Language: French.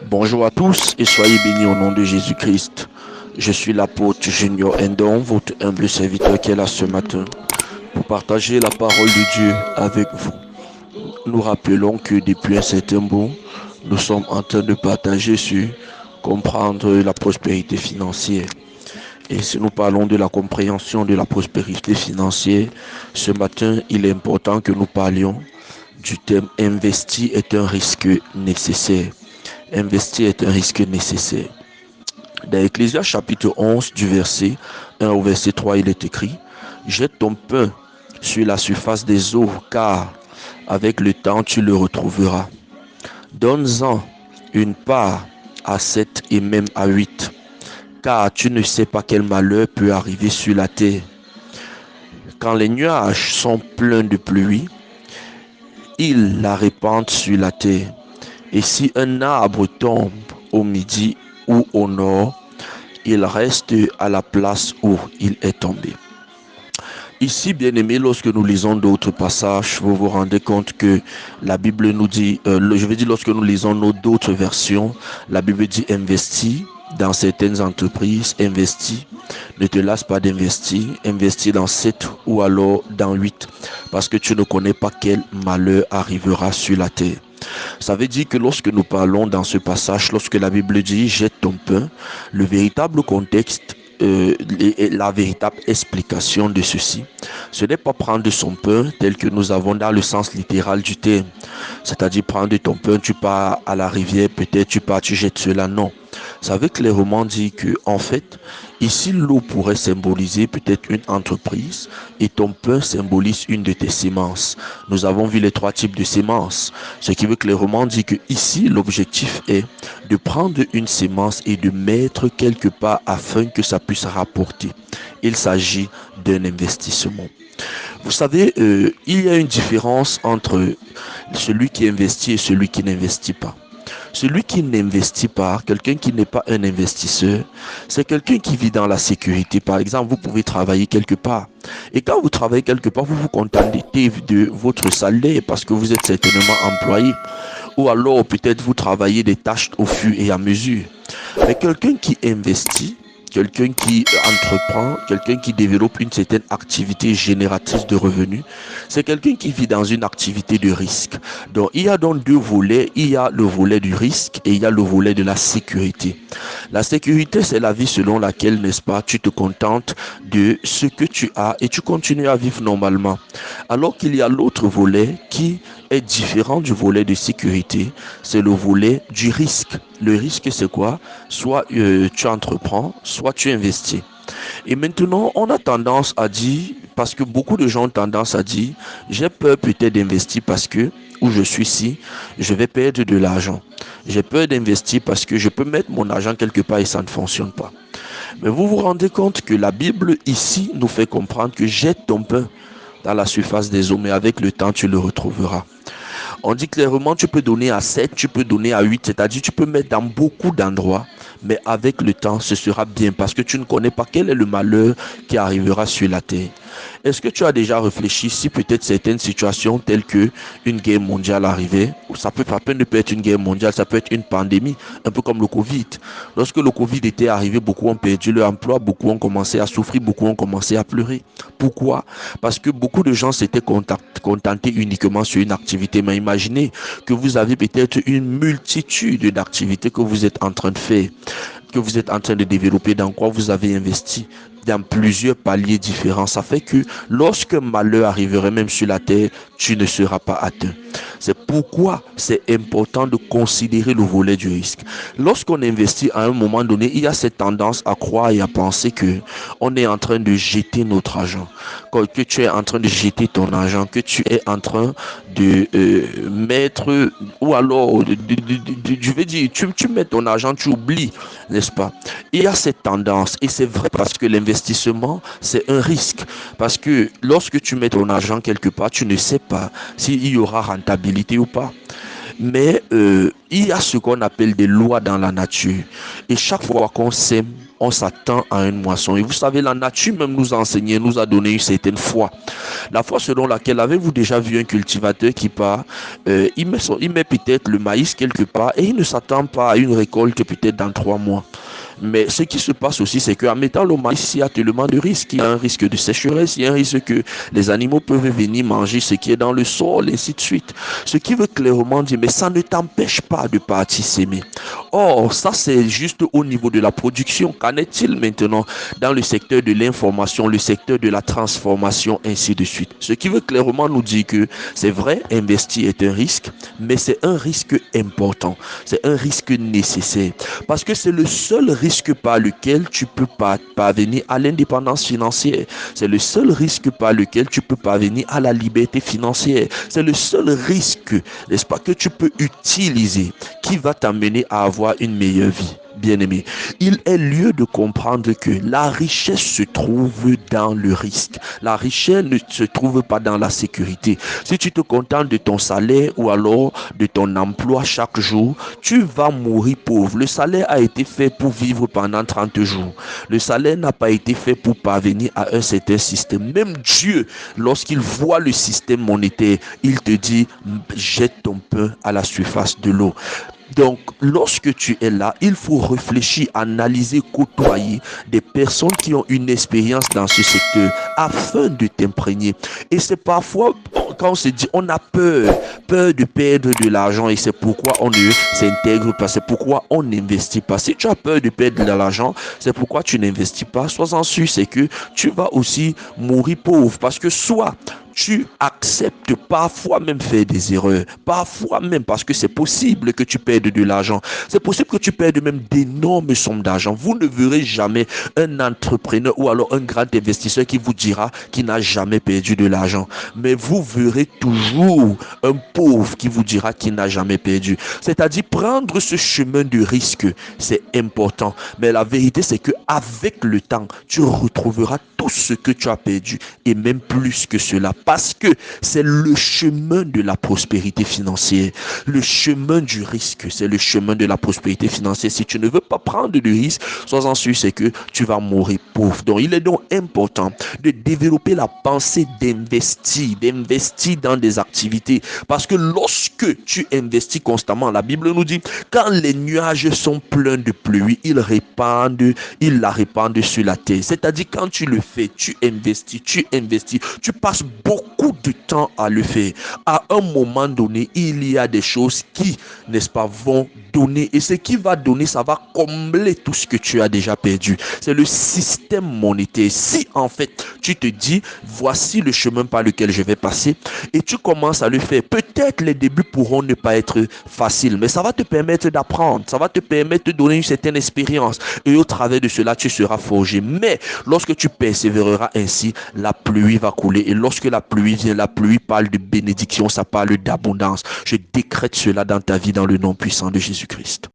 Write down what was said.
Bonjour à tous et soyez bénis au nom de Jésus-Christ. Je suis l'apôtre Junior Endon, votre humble serviteur qui est là ce matin pour partager la parole de Dieu avec vous. Nous rappelons que depuis un certain bout, nous sommes en train de partager sur comprendre la prospérité financière. Et si nous parlons de la compréhension de la prospérité financière, ce matin, il est important que nous parlions du thème investir est un risque nécessaire. Investir est un risque nécessaire. Dans Ecclésias chapitre 11 du verset 1 au verset 3, il est écrit: Jette ton pain sur la surface des eaux, car avec le temps tu le retrouveras. Donne-en une part à 7 et même à 8, car tu ne sais pas quel malheur peut arriver sur la terre. Quand les nuages sont pleins de pluie, ils la répandent sur la terre. Et si un arbre tombe au midi ou au nord, il reste à la place où il est tombé. Ici, bien aimé, lorsque nous lisons d'autres passages, vous vous rendez compte que la Bible nous dit, je veux dire, lorsque nous lisons d'autres versions, la Bible dit investis dans certaines entreprises, investis, ne te lasse pas d'investir, investis dans 7 ou alors dans 8, parce que tu ne connais pas quel malheur arrivera sur la terre. Ça veut dire que lorsque nous parlons dans ce passage, lorsque la Bible dit jette ton pain, le véritable contexte et la véritable explication de ceci, ce n'est pas prendre son pain tel que nous avons dans le sens littéral du terme, c'est-à-dire prendre ton pain, tu pars à la rivière, peut-être tu pars, tu jettes cela, non. Ça veut clairement dire que, en fait, ici l'eau pourrait symboliser peut-être une entreprise et ton pain symbolise une de tes semences. Nous avons vu les 3 types de semences, ce qui veut clairement dire que ici l'objectif est de prendre une semence et de mettre quelque part afin que ça puisse rapporter. Il s'agit d'un investissement. Vous savez, il y a une différence entre celui qui investit et celui qui n'investit pas. Celui qui n'investit pas, quelqu'un qui n'est pas un investisseur, c'est quelqu'un qui vit dans la sécurité. Par exemple, vous pouvez travailler quelque part. Et quand vous travaillez quelque part, vous vous contentez de votre salaire parce que vous êtes certainement employé. Ou alors peut-être vous travaillez des tâches au fur et à mesure. Mais quelqu'un qui investit, quelqu'un qui entreprend, quelqu'un qui développe une certaine activité génératrice de revenus, c'est quelqu'un qui vit dans une activité de risque. Donc il y a donc 2 volets, il y a le volet du risque et il y a le volet de la sécurité. La sécurité, c'est la vie selon laquelle, n'est-ce pas, tu te contentes de ce que tu as et tu continues à vivre normalement. Alors qu'il y a l'autre volet qui est différent du volet de sécurité, c'est le volet du risque. Le risque, c'est quoi? Soit tu entreprends, soit tu investis. Et maintenant, on a tendance à dire, parce que beaucoup de gens ont tendance à dire, j'ai peur peut-être d'investir parce que, où je suis ici, je vais perdre de l'argent. J'ai peur d'investir parce que je peux mettre mon argent quelque part et ça ne fonctionne pas. Mais vous vous rendez compte que la Bible ici nous fait comprendre que jette ton pain dans la surface des eaux, mais avec le temps, tu le retrouveras. On dit clairement, tu peux donner à 7, tu peux donner à 8, c'est-à-dire tu peux mettre dans beaucoup d'endroits, mais avec le temps, ce sera bien parce que tu ne connais pas quel est le malheur qui arrivera sur la terre. Est-ce que tu as déjà réfléchi si peut-être certaines situations telles que une guerre mondiale arrivait, ou ça peut pas ne peut être une guerre mondiale, ça peut être une pandémie, un peu comme le Covid. Lorsque le Covid était arrivé, beaucoup ont perdu leur emploi, beaucoup ont commencé à souffrir, beaucoup ont commencé à pleurer. Pourquoi? Parce que beaucoup de gens s'étaient contentés uniquement sur une activité. Mais imaginez que vous avez peut-être une multitude d'activités que vous êtes en train de faire, que vous êtes en train de développer, dans quoi vous avez investi dans plusieurs paliers différents. Ça fait que lorsque malheur arriverait même sur la terre, tu ne seras pas atteint. C'est pourquoi c'est important de considérer le volet du risque. Lorsqu'on investit à un moment donné, il y a cette tendance à croire et à penser que on est en train de jeter notre argent, que tu es en train de jeter ton argent, que tu es en train de mettre, ou alors, je veux dire, tu mets ton argent, tu oublies, n'est-ce pas? Il y a cette tendance, et c'est vrai parce que l'investissement, c'est un risque. Parce que lorsque tu mets ton argent quelque part, tu ne sais pas s'il y aura rentabilité ou pas. Mais il y a ce qu'on appelle des lois dans la nature. Et chaque fois qu'on sème, on s'attend à une moisson. Et vous savez, la nature même nous a enseigné, nous a donné une certaine foi. La foi selon laquelle, avez-vous déjà vu un cultivateur qui part, il met peut-être le maïs quelque part et il ne s'attend pas à une récolte peut-être dans 3 mois. Mais ce qui se passe aussi, c'est qu'en mettant le maïs, il y a tellement de risques. Il y a un risque de sécheresse, il y a un risque que les animaux peuvent venir manger ce qui est dans le sol, et ainsi de suite. Ce qui veut clairement dire, mais ça ne t'empêche pas de partir s'aimer. Or, ça c'est juste au niveau de la production. Qu'en est-il maintenant dans le secteur de l'information, le secteur de la transformation, ainsi de suite. Ce qui veut clairement nous dire que c'est vrai, investir est un risque, mais c'est un risque important. C'est un risque nécessaire. Parce que c'est le seul risque par lequel tu peux parvenir à l'indépendance financière. C'est le seul risque par lequel tu peux parvenir à la liberté financière. C'est le seul risque, n'est-ce pas, que tu peux utiliser qui va t'amener à avoir une meilleure vie. Bien-aimé, il est lieu de comprendre que la richesse se trouve dans le risque. La richesse ne se trouve pas dans la sécurité. Si tu te contentes de ton salaire ou alors de ton emploi chaque jour, tu vas mourir pauvre. Le salaire a été fait pour vivre pendant 30 jours. Le salaire n'a pas été fait pour parvenir à un certain système. Même Dieu, lorsqu'il voit le système monétaire, il te dit, jette ton pain à la surface de l'eau. Donc, lorsque tu es là, il faut réfléchir, analyser, côtoyer des personnes qui ont une expérience dans ce secteur afin de t'imprégner. Et c'est parfois, quand on se dit, on a peur de perdre de l'argent et c'est pourquoi on ne s'intègre pas, c'est pourquoi on n'investit pas. Si tu as peur de perdre de l'argent, c'est pourquoi tu n'investis pas. Sois-en sûr, c'est que tu vas aussi mourir pauvre parce que soit tu acceptes parfois même faire des erreurs, parfois même parce que c'est possible que tu perdes de l'argent, c'est possible que tu perdes même d'énormes sommes d'argent. Vous ne verrez jamais un entrepreneur ou alors un grand investisseur qui vous dira qu'il n'a jamais perdu de l'argent, mais vous verrez toujours un pauvre qui vous dira qu'il n'a jamais perdu. C'est-à-dire prendre ce chemin de risque, c'est important, mais la vérité c'est que avec le temps, tu retrouveras tout ce que tu as perdu et même plus que cela. Parce que c'est le chemin de la prospérité financière. Le chemin du risque, c'est le chemin de la prospérité financière. Si tu ne veux pas prendre de risque, sois-en sûr, c'est que tu vas mourir pauvre. Donc, il est donc important de développer la pensée d'investir dans des activités. Parce que lorsque tu investis constamment, la Bible nous dit, quand les nuages sont pleins de pluie, ils la répandent sur la terre. C'est-à-dire, quand tu le fais, tu investis, tu passes beaucoup de temps à le faire. À un moment donné, il y a des choses qui, n'est-ce pas, vont donner. Et ce qui va donner, ça va combler tout ce que tu as déjà perdu. C'est le système monétaire. Si en fait, tu te dis, voici le chemin par lequel je vais passer, et tu commences à le faire, peut-être les débuts pourront ne pas être faciles, mais ça va te permettre d'apprendre, ça va te permettre de donner une certaine expérience. Et au travers de cela, tu seras forgé. Mais lorsque tu persévéreras ainsi, la pluie va couler. Et lorsque la pluie vient, la pluie parle de bénédiction, ça parle d'abondance. Je décrète cela dans ta vie dans le nom puissant de Jésus-Christ.